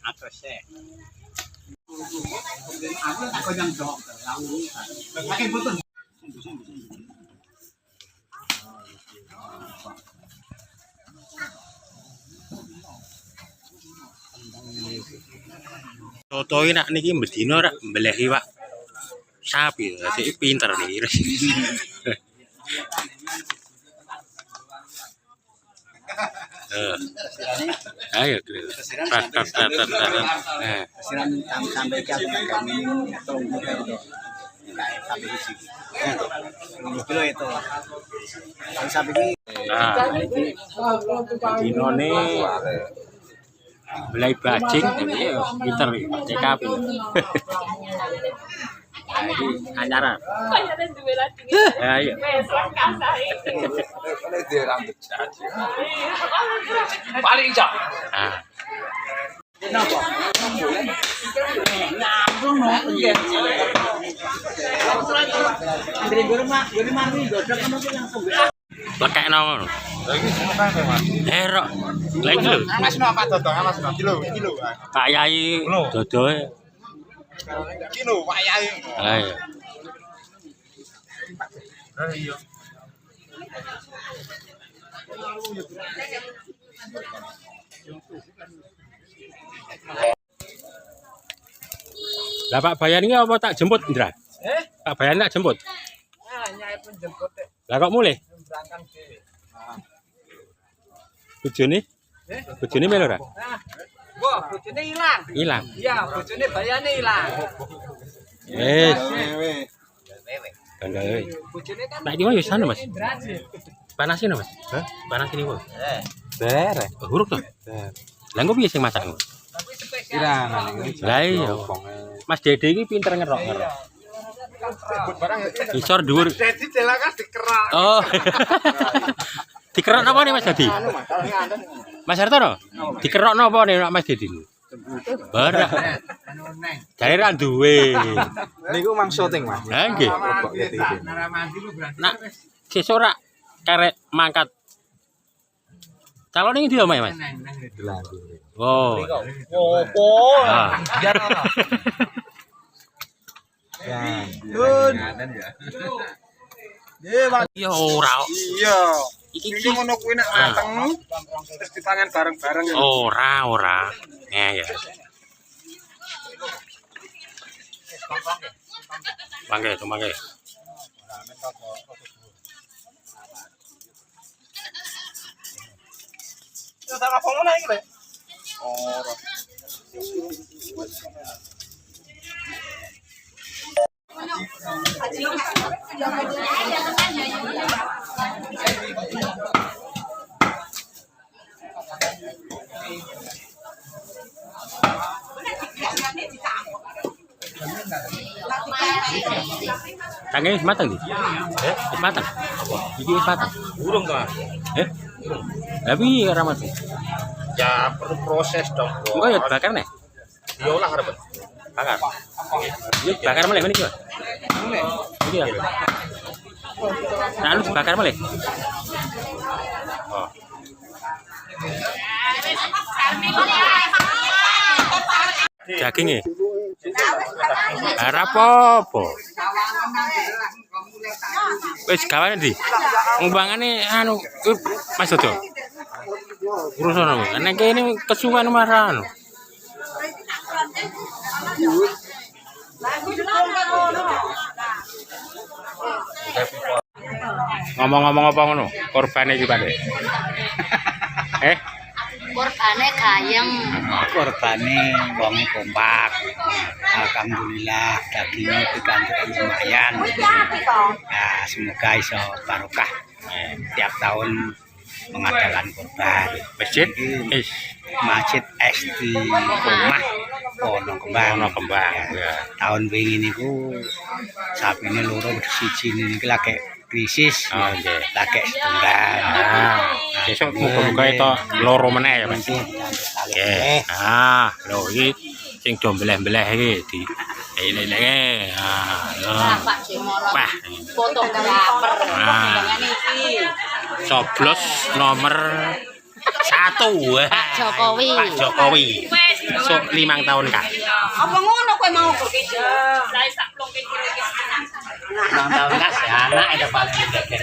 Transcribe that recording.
atrese. Aku yang dok, lalu pakai botol. Toto nak niki bedino rak mbelehi Pak. Sapi, sik pinter nih. Ayo, sampai kami itu. Dino nih belai bajing, pinter nih, CKP. Jadi anyaran. Ayo. Paling jauh. Lekek nong. Erok. Lagi lho. Mas no apa dodong? Mas no kilo. Pak Yai dodoe. Kilo Pak Yai. Ayo. Iya. Lah Pak Bayan ini apa tak jemput Indra? Pak Bayan tak jemput? Nyai pun jemput. Lah kok mulai? Berangkat dhewe. Bojone melu ora? Wah, bojone hilang. Hilang. Iya, bojone bayane hilang. Gandae. Bojone kan. Nah iki wis sana Mas. Panasin Mas. Hah? Panasin iki. Bare. Huruf to? Lah kok piye sing masak? Tapi spesial. Lah iya. Mas Dede iki pinter ngerok. Isor dhuwur. Jadi jelakas dikerak. Oh. Dikerok napa nih Mas Dadi? Mas Hartono? Dikerok napa nih Mas Dadi? Barak. Jare ra duwe. Niku mang syuting, Mas. Ha nggih. Nak sesuk ora karek mangkat. Calon iki ndi omahe Mas? Oh. Opo? Biar ora. Ya ora. Iya. Iki Ngono kuwi nek mateng terus dipangan bareng-bareng. ora. Ya. Mangke. Ya tak apa ngono iki, Lek. Ora. Tange wis mateng iki. Wis mateng. Iki wis mateng. Burung to. Tapi ora mateng. Ya perlu proses dong. Engko ya bakar nih. Diolah arep. Bakar. Yuk bakar meleh ngene iki. Iki ya. Nah, lu bakar meleh. Oh. Daging e. Ora apa-apa. Wis gawane ndi? Ngumbangane anu Mas Dodo. Urusan apa? Nek kene kesuwen marah anu. Ngomong-ngomong apa ngono? Korbane iki, Pak. Korbane kayem. Korbane wong kompak. Alhamdulillah dagingnya digantung lumayan. Nah, semoga iso barokah. Tiap tahun mengadakan kurban. Masjid Masjid SD Omah Wono Kembang. Ya. Tahun wingi niku sapine loro siji niki lagi krisis. Oh nggih. Lagi setunggal. Besok muga-muga itu loro meneh ya, Mas. Nggih. Lho iki sing do mbeleh-mbeleh iki di ini. Pak Jemolo. Wah. Fotografer. Dengan iki. Coblos nomor 1. Pak Jokowi. Pak Jokowi. So 5 tahun kah? Apa ngono kowe mau kok iki? Lah sak plong iki. Ulang tahun kasih anak ada paling gede